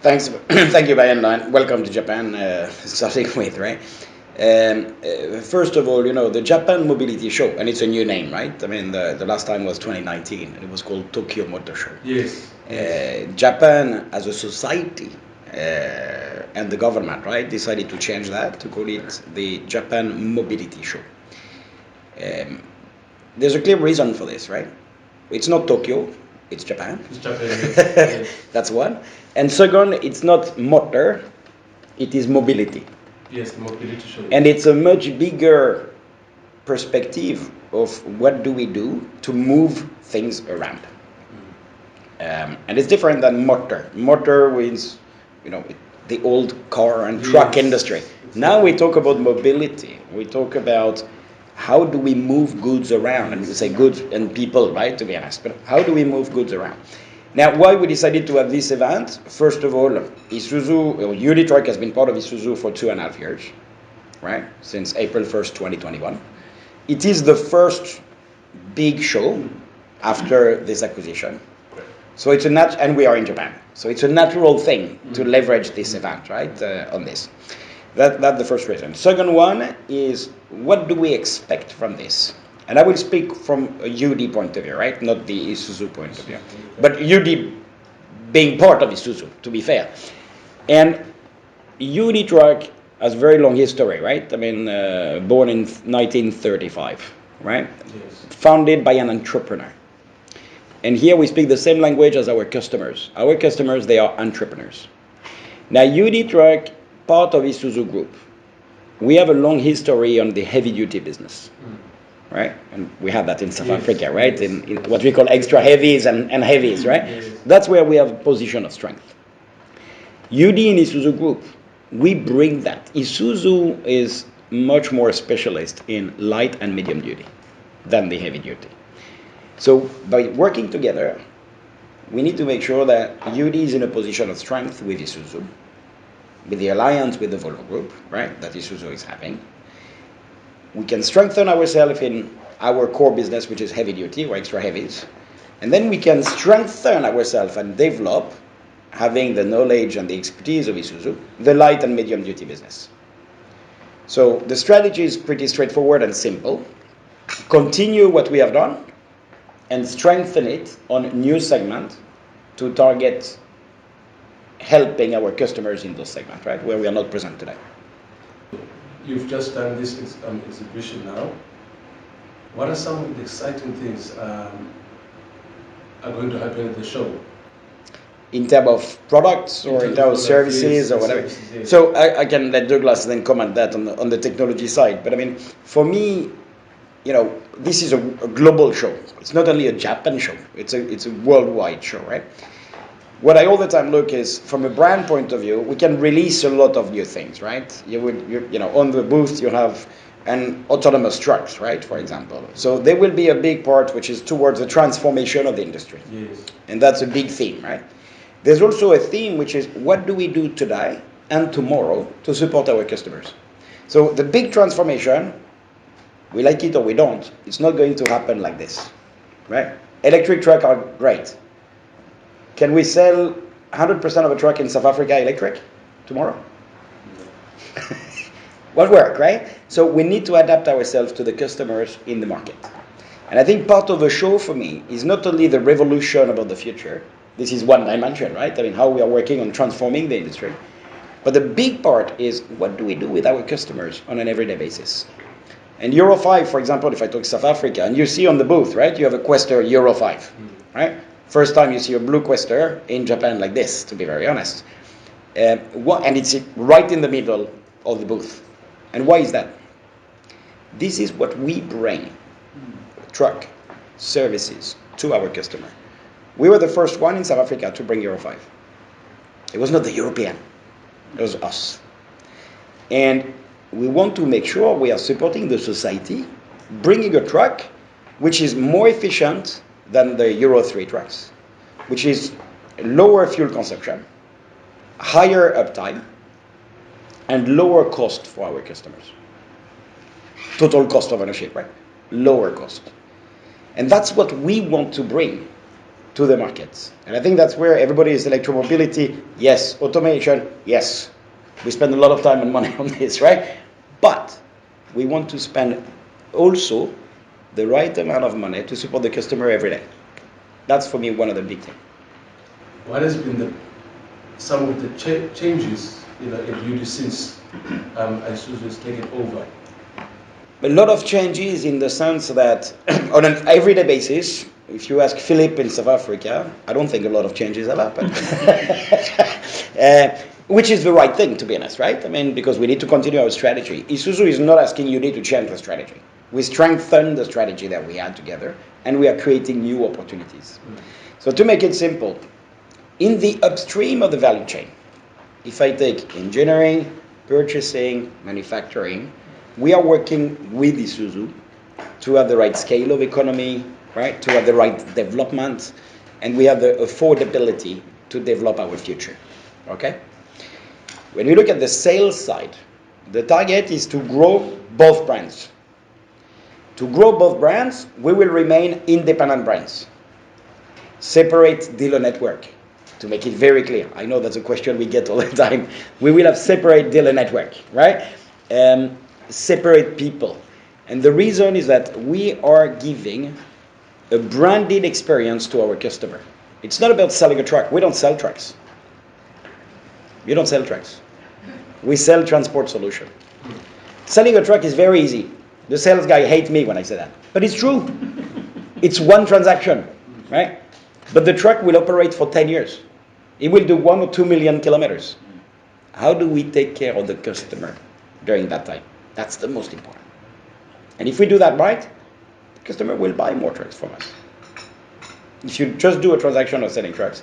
Thanks, thank you, Bayanda, and welcome to Japan. Starting with, right? First of all, the Japan Mobility Show, and it's a new name, right? I mean, the last time was 2019, and it was called Tokyo Motor Show. Yes. Japan, as a society, and the government, right, decided to change that to call it the Japan Mobility Show. Um, there's a clear reason for this, right? It's not Tokyo, it's Japan. It's Japan, yes. That's one. And second, it's not motor, it is mobility. Yes, the mobility show. And it's a much bigger perspective of what do we do to move things around. And it's different than motor. Motor means, the old car and truck industry. Now we talk about mobility. We talk about how do we move goods around, and we say goods and people, right, to be honest, but how do we move goods around? Now, why we decided to have this event? First of all, Isuzu, UD Truck has been part of Isuzu for 2.5 years, right, since April 1st, 2021. It is the first big show after this acquisition. So it's and we are in Japan. So it's a natural thing to leverage this event, right, on this. That's the first reason. Second one is, what do we expect from this? And I will speak from a UD point of view, right, not the Isuzu point of view. But UD being part of Isuzu, to be fair. And UD Truck has a very long history, right? I mean, born in 1935, right? Yes. Founded by an entrepreneur. And here we speak the same language as our customers. Our customers, they are entrepreneurs. Now, UD Truck, part of Isuzu Group, we have a long history on the heavy-duty business, right? And we have that in South Africa, right? Yes. In what we call extra heavies and heavies, right? Yes. That's where we have a position of strength. UD in Isuzu Group, we bring that. Isuzu is much more specialist in light and medium duty than the heavy duty. So by working together, we need to make sure that UD is in a position of strength with Isuzu, with the alliance with the Volvo Group, right, that Isuzu is having. We can strengthen ourselves in our core business, which is heavy duty or extra heavies. And then we can strengthen ourselves and develop, having the knowledge and the expertise of Isuzu, the light and medium duty business. So the strategy is pretty straightforward and simple. Continue what we have done and strengthen it on a new segment to target helping our customers in those segments, right, where we are not present today. You've just done this exhibition now. What are some of the exciting things are going to happen at the show? In terms of products or in terms of services or whatever. Yes. So I can let Douglas then comment that on the technology side. But I mean, for me, this is a global show. It's not only a Japan show. It's a worldwide show, right? What I all the time look is, from a brand point of view, we can release a lot of new things, right? On the booth you have an autonomous trucks, right, for example. So there will be a big part which is towards the transformation of the industry. Yes. And that's a big theme, right? There's also a theme which is, what do we do today and tomorrow to support our customers? So the big transformation, we like it or we don't, it's not going to happen like this, right? Electric trucks are great. Can we sell 100% of a truck in South Africa electric tomorrow? Won't work, right? So we need to adapt ourselves to the customers in the market. And I think part of the show for me is not only the revolution about the future. This is one dimension, right? I mean, how we are working on transforming the industry. But the big part is, what do we do with our customers on an everyday basis? And Euro 5, for example, if I talk South Africa, and you see on the booth, right, you have a Quester Euro 5, right? First time you see a blue Quester in Japan like this, to be very honest. And it's right in the middle of the booth. And why is that? This is what we bring, truck services, to our customer. We were the first one in South Africa to bring Euro 5. It was not the European, it was us. And we want to make sure we are supporting the society, bringing a truck which is more efficient than the Euro 3 trucks, which is lower fuel consumption, higher uptime, and lower cost for our customers. Total cost of ownership, right? Lower cost. And that's what we want to bring to the markets. And I think that's where everybody is electromobility, yes. Automation, yes. We spend a lot of time and money on this, right? But we want to spend also the right amount of money to support the customer every day. That's for me one of the big things. What has been some of the changes in UD since Isuzu has taken over? A lot of changes in the sense that on an everyday basis, if you ask Philip in South Africa, I don't think a lot of changes have happened. Which is the right thing, to be honest, right? I mean, because we need to continue our strategy. Isuzu is not asking you to change the strategy. We strengthen the strategy that we had together, and we are creating new opportunities. So to make it simple, in the upstream of the value chain, if I take engineering, purchasing, manufacturing, we are working with Isuzu to have the right scale of economy, right? To have the right development, and we have the affordability to develop our future. Okay? When we look at the sales side, the target is to grow both brands. To grow both brands, we will remain independent brands. Separate dealer network. To make it very clear, I know that's a question we get all the time. We will have separate dealer network, right? Separate people. And the reason is that we are giving a branded experience to our customer. It's not about selling a truck. We don't sell trucks. We don't sell trucks. We sell transport solution. Selling a truck is very easy. The sales guy hates me when I say that. But it's true. It's one transaction, right? But the truck will operate for 10 years. It will do 1 or 2 million kilometers. How do we take care of the customer during that time? That's the most important. And if we do that right, the customer will buy more trucks from us. If you just do a transaction of selling trucks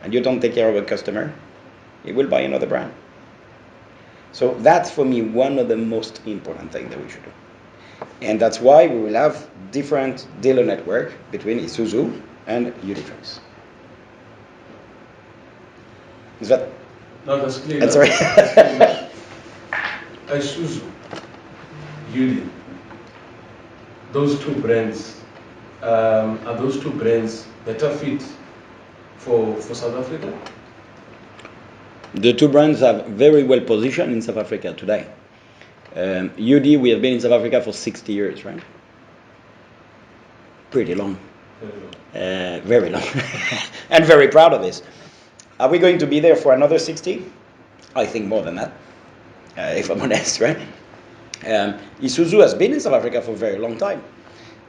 and you don't take care of a customer, he will buy another brand. So that's for me one of the most important things that we should do. And that's why we will have different dealer network between Isuzu and UD Trucks. Is that? No, that's clear. That's right. Isuzu, UD, those two brands, are those two brands better fit for South Africa? The two brands are very well positioned in South Africa today. UD, we have been in South Africa for 60 years, right? Pretty long. Very long. And very proud of this. Are we going to be there for another 60? I think more than that, if I'm honest, right? Isuzu has been in South Africa for a very long time.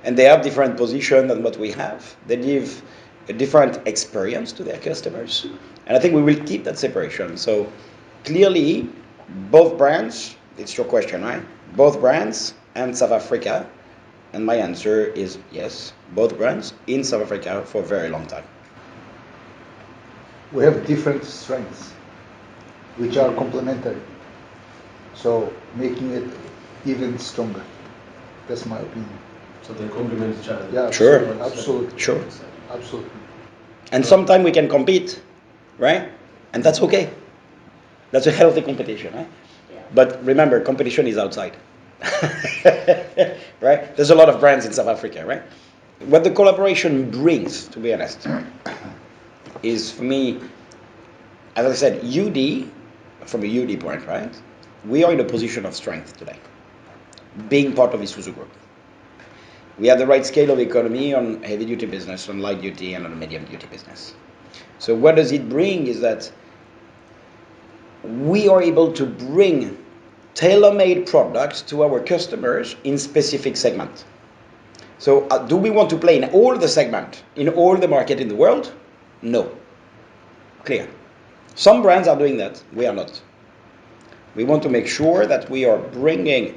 And they have different position than what we have. They give a different experience to their customers. And I think we will keep that separation. So clearly, both brands, it's your question, right? Both brands and South Africa. And my answer is yes, both brands in South Africa for a very long time. We have different strengths, which are complementary. So making it even stronger. That's my opinion. So they complement each other. Yeah, Sure. Absolutely. Sure. Absolutely. And sometimes we can compete, right? And that's okay. That's a healthy competition, right? Yeah. But remember, competition is outside. Right? There's a lot of brands in South Africa, right? What the collaboration brings, to be honest, is for me, as I said, UD, from a UD point, right? We are in a position of strength today, being part of Isuzu Group. We have the right scale of economy on heavy duty business, on light duty, and on medium duty business. So what does it bring is that we are able to bring tailor-made products to our customers in specific segments. So do we want to play in all the segment, in all the market in the world? No. Clear. Some brands are doing that, we are not. We want to make sure that we are bringing,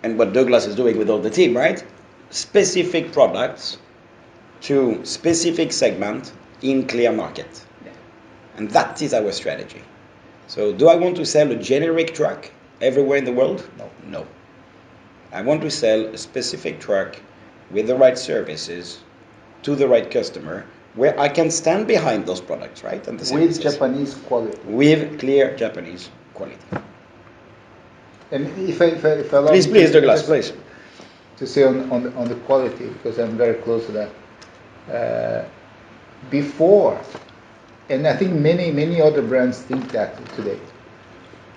and what Douglas is doing with all the team, right? Specific products to specific segment in clear market. Yeah. And that is our strategy. So do I want to sell a generic truck everywhere in the world? No. I want to sell a specific truck with the right services to the right customer where I can stand behind those products, right? And the services. With Japanese quality. With clear Japanese quality. And if I allow please, Douglas, please. To say on the quality, because I'm very close to that. Uh, before, and I think many other brands think that today.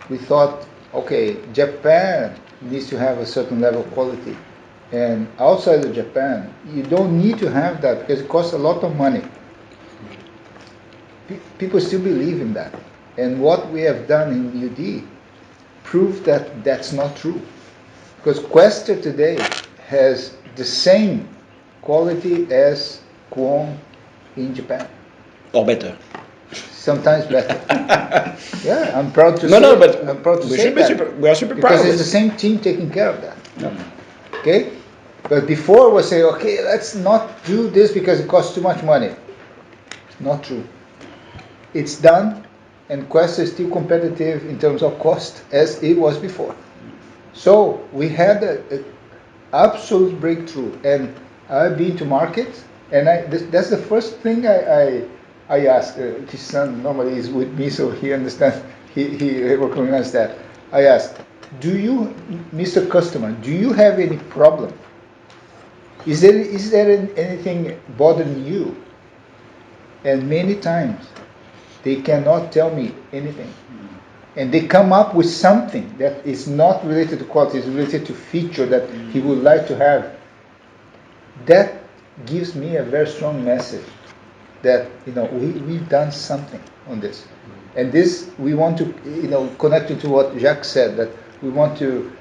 We thought, okay, Japan needs to have a certain level of quality, and outside of Japan, you don't need to have that because it costs a lot of money. People still believe in that, and what we have done in UD proved that that's not true, because Quester today has the same quality as Kwon in Japan, Or better. sometimes better. Yeah, I'm proud to No, say. no, but I'm proud to we say should be that we are super proud because of it's the it. same team taking care of that. Okay, but before we say, okay, let's not do this because it costs too much money. Not true. It's done, and Quest is still competitive in terms of cost as it was before. So we had a absolute breakthrough, and I've been to market, and that's the first thing I ask. His son normally is with me, so he understands. He recognizes that. I ask, do you, Mr. Customer, do you have any problem? Is there anything bothering you? And many times they cannot tell me anything. And they come up with something that is not related to quality, it's related to feature that he would like to have. That gives me a very strong message that we've done something on this. And this we want to connect it to what Jacques said, that we want to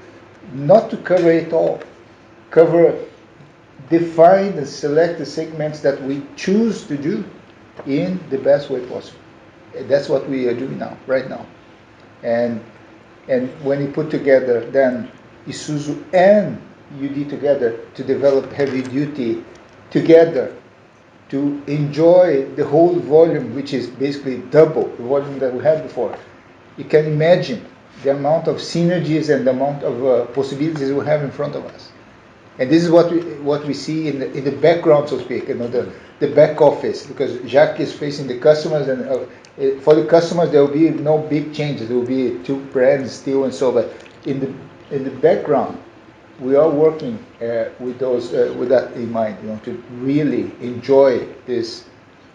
not to cover it all, cover, define and select the segments that we choose to do in the best way possible. That's what we are doing now, right now. And when you put together then Isuzu and UD together to develop heavy duty together to enjoy the whole volume, which is basically double the volume that we had before, you can imagine the amount of synergies and the amount of possibilities we have in front of us. And this is what we see in the background, so to speak, the back office, because Jacques is facing the customers, and for the customers there will be no big changes. There will be two brands still and so, but in the background, we are working with that in mind, to really enjoy this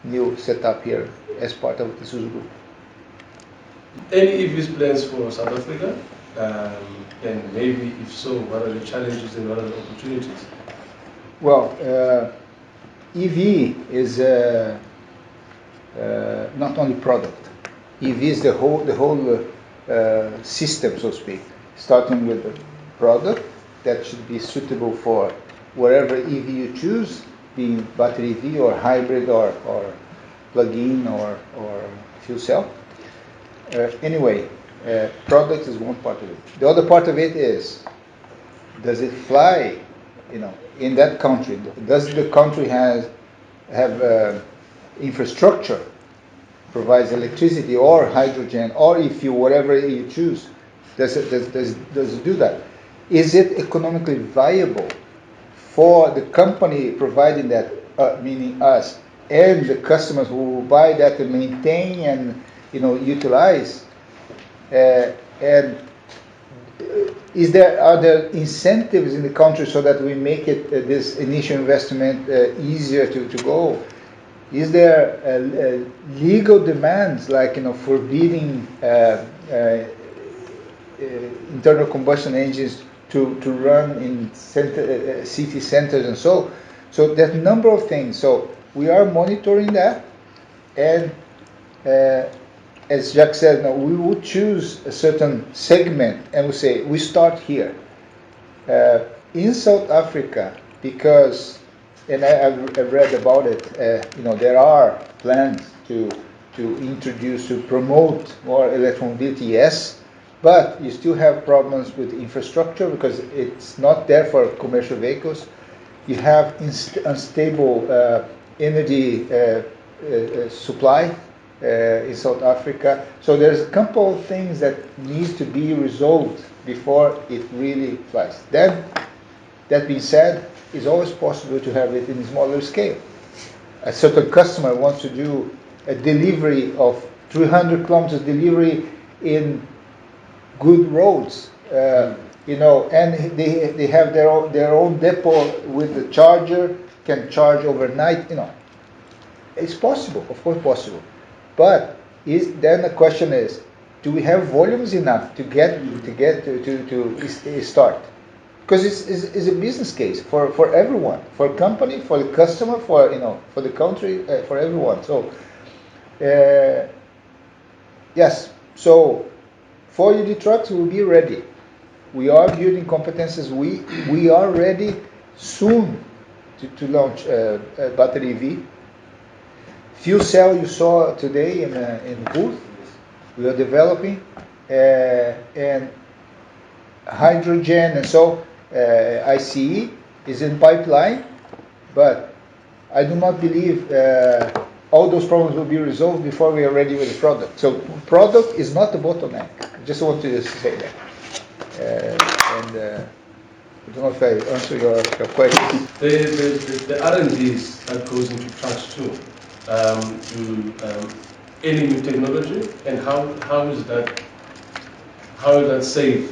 new setup here as part of the Isuzu Group. Any EVs plans for South Africa? And maybe if so, what are the challenges and what are the opportunities? Well, EV is not only product. EV is the whole system, so to speak, starting with the product that should be suitable for whatever EV you choose, being battery EV or hybrid or plug-in or fuel cell. Anyway, product is one part of it. The other part of it is, does it fly, in that country? Does the country have infrastructure, provides electricity or hydrogen, or if you whatever you choose, does it do that? Is it economically viable for the company providing that, meaning us, and the customers who will buy that and maintain and utilize? And are there incentives in the country so that we make it this initial investment easier to go? Is there legal demands like forbidding internal combustion engines to run in city centers and so? So there's a number of things. So we are monitoring that, and as Jacques said, we would choose a certain segment and we say we start here. In South Africa, because, and I've read about it, there are plans to introduce, to promote more electromobility, yes, but you still have problems with infrastructure because it's not there for commercial vehicles. You have unstable energy supply in South Africa. So there's a couple of things that need to be resolved before it really flies. Then, that being said, it's always possible to have it in a smaller scale. A certain customer wants to do a delivery of 300 kilometers delivery in good roads, and they have their own depot with the charger, can charge overnight, It's possible, of course possible. But then the question is, do we have volumes enough to start? Because it's a business case for everyone, for company, for the customer, for the country, for everyone. So yes, so 4UD trucks will be ready. We are building competences. We are ready soon to launch a battery EV. Fuel cell you saw today in the booth. We are developing and hydrogen, and so ICE is in pipeline, but I do not believe all those problems will be resolved before we are ready with the product. So product is not the bottleneck. I just want to say that. I don't know if I answer your question. The R&Ds that goes into trucks too, any new technology, and how is that save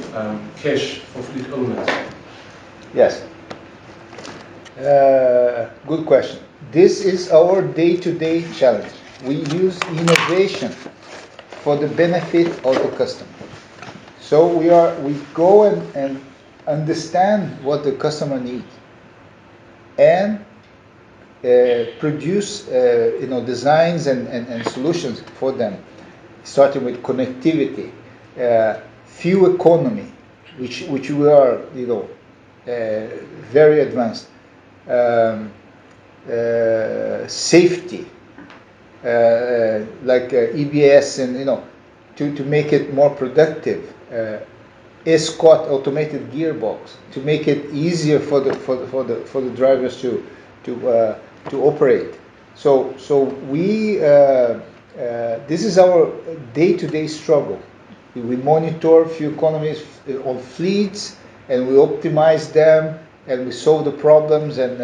cash for fleet owners? Yes. Good question. This is our day-to-day challenge. We use innovation for the benefit of the customer. So we go and understand what the customer needs and produce designs and solutions for them, starting with connectivity, fuel economy, which we are very advanced, safety, like EBS, and to make it more productive. Escort automated gearbox to make it easier for the drivers to operate. So we this is our day-to-day struggle. We monitor fuel economies on fleets and we optimize them and we solve the problems, and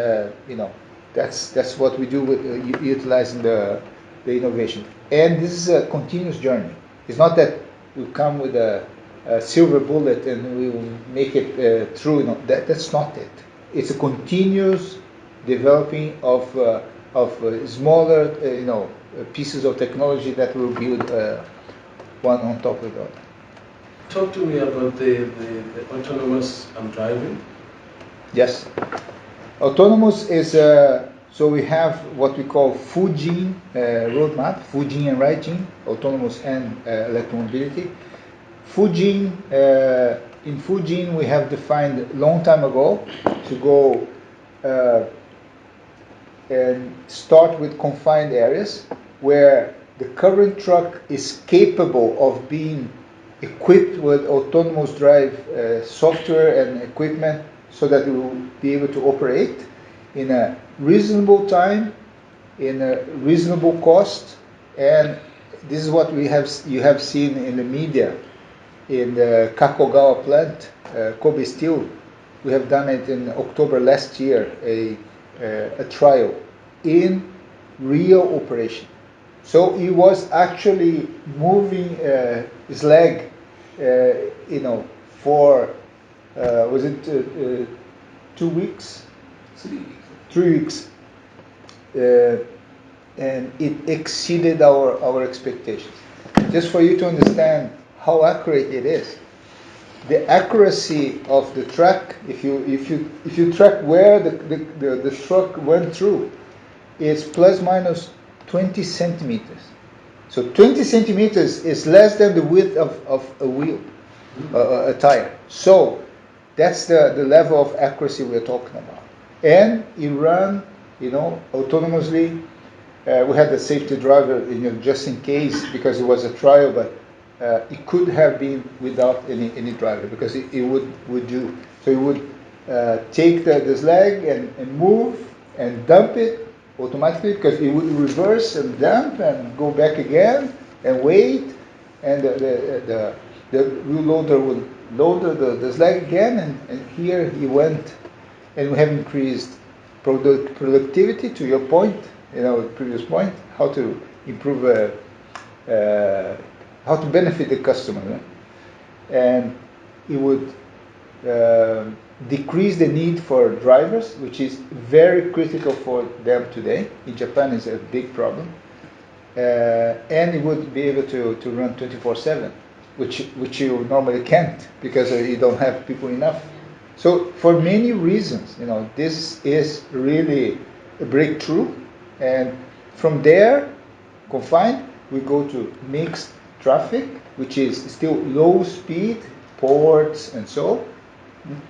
that's what we do with utilizing the innovation. And this is a continuous journey. It's not that we come with a silver bullet and we will make it through. That's not it. It's a continuous developing of smaller pieces of technology that will build one on top of the other. Talk to me about the autonomous driving. Yes. Autonomous is, so we have what we call Fujin roadmap, Fujin and Right-Gene, autonomous and electromobility. Fujin, in Fujin we have defined a long time ago to go and start with confined areas where the current truck is capable of being equipped with autonomous drive software and equipment so that it will be able to operate in a reasonable time, in a reasonable cost. And this is what you have seen in the media in the Kakogawa plant, Kobe Steel. We have done it in October last year, a trial in real operation. So he was actually moving his leg, for was it 2 weeks? 3 weeks. And it exceeded our expectations. Just for you to understand how accurate it is, the accuracy of the track, if you track where the truck went through, is plus minus 20 centimeters. So 20 centimeters is less than the width of a wheel, a tire. So that's the level of accuracy we're talking about. And it ran, autonomously. We had the safety driver, just in case, because it was a trial, but it could have been without any driver, because it would do. So it would take this leg and move and dump it automatically, because it would reverse and dump and go back again and wait, and the wheel loader would load the leg again, and here he went. And we have increased productivity, to your point, previous point, how to improve, how to benefit the customer. And it would decrease the need for drivers, which is very critical for them today. In Japan, it's a big problem. And it would be able to run 24/7, which you normally can't because you don't have people enough. So for many reasons, this is really a breakthrough. And from there, confined, we go to mixed traffic, which is still low speed, ports and so,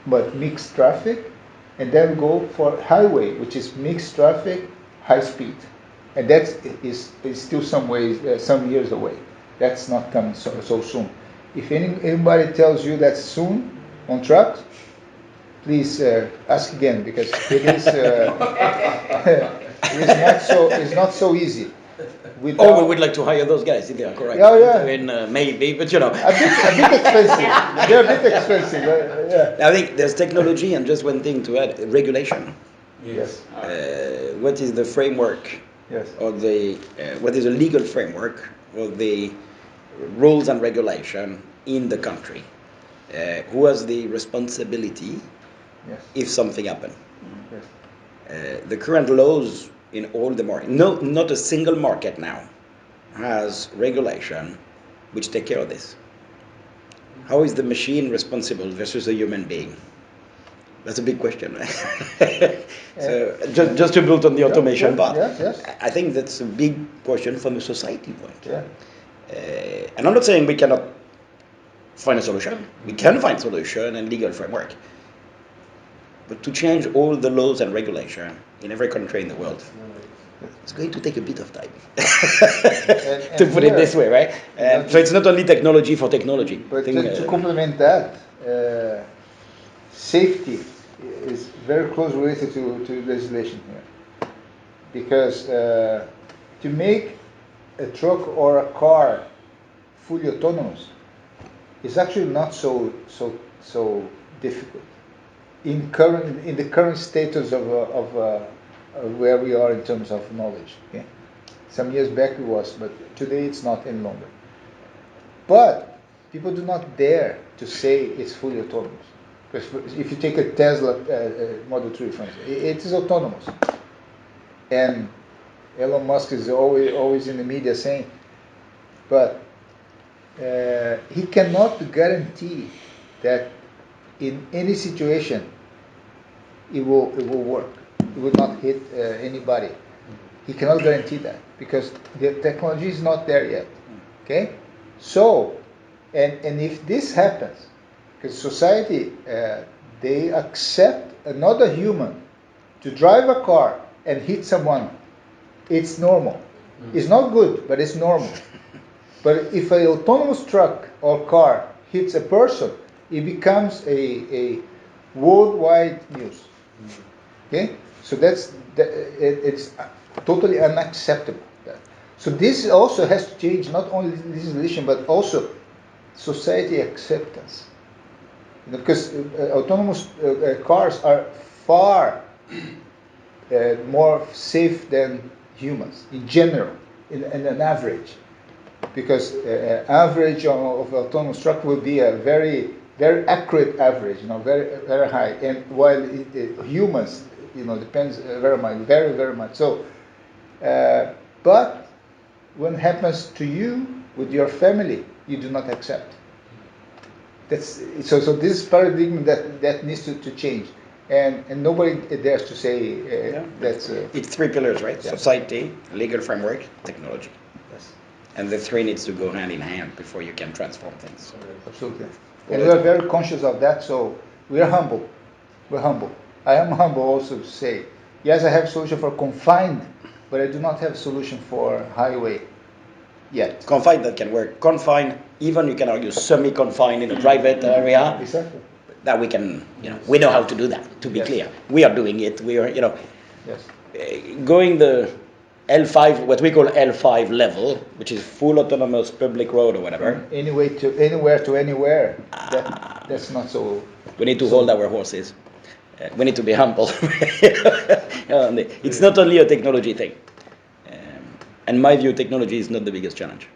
but mixed traffic. And then we go for highway, which is mixed traffic, high speed. And that is still some years away. That's not coming so soon. If anybody tells you that's soon on trucks, please ask again, because it is it's not so easy. We would like to hire those guys if they are correct. Yeah. I mean, maybe, but a bit expensive. They're a bit expensive. Yeah. I think there's technology, and just one thing to add: regulation. Yes. What is the framework? Yes. Or what is the legal framework or the rules and regulation in the country? Who has the responsibility if something happens? Yes. The current laws in all the market, not a single market now has regulation which take care of this. How is the machine responsible versus a human being? That's a big question. So just to build on the automation part, yes. I think that's a big question from a society point. Yeah. And I'm not saying we cannot find a solution. We can find solution and legal framework. But to change all the laws and regulation in every country in the world, it's going to take a bit of time. To put it this way, right? So it's not only technology for technology. But to complement that, safety is very close related to legislation here. Because to make a truck or a car fully autonomous is actually not so difficult in the current status of where we are in terms of knowledge. Okay? Some years back it was, but today it's not any longer. But people do not dare to say it's fully autonomous. Because if you take a Tesla Model 3, for instance, it is autonomous. And Elon Musk is always in the media saying, but he cannot guarantee that in any situation it will work. It will not hit anybody. He cannot guarantee that because the technology is not there yet. Okay, so and if this happens, because society they accept another human to drive a car and hit someone, it's normal. It's not good, but it's normal. But if an autonomous truck or car hits a person, it becomes a worldwide news. Okay, so it's totally unacceptable. So this also has to change not only legislation but also society acceptance. Because autonomous cars are far more safe than humans in general, in an average. Because average of autonomous truck will be a very accurate average, very high. And while humans, depends very much. So, but when it happens to you with your family, you do not accept. So this paradigm that needs to change, and nobody dares to say that's. It's three pillars, right? Yeah. Society, legal framework, technology. Yes. And the three needs to go hand in hand before you can transform things. Absolutely. And we are very conscious of that, so we are humble. We're humble. I am humble also to say, yes, I have a solution for confined, but I do not have a solution for highway yet. Confined, that can work. Confined, even you can argue semi-confined in a private area. Exactly. That we can, we know how to do that, to be clear. We are doing it. We are, yes. Going the L5, what we call L5 level, which is full autonomous public road or whatever. From anywhere to anywhere. That's not so. We need to hold our horses. We need to be humble. It's not only a technology thing. In my view, technology is not the biggest challenge.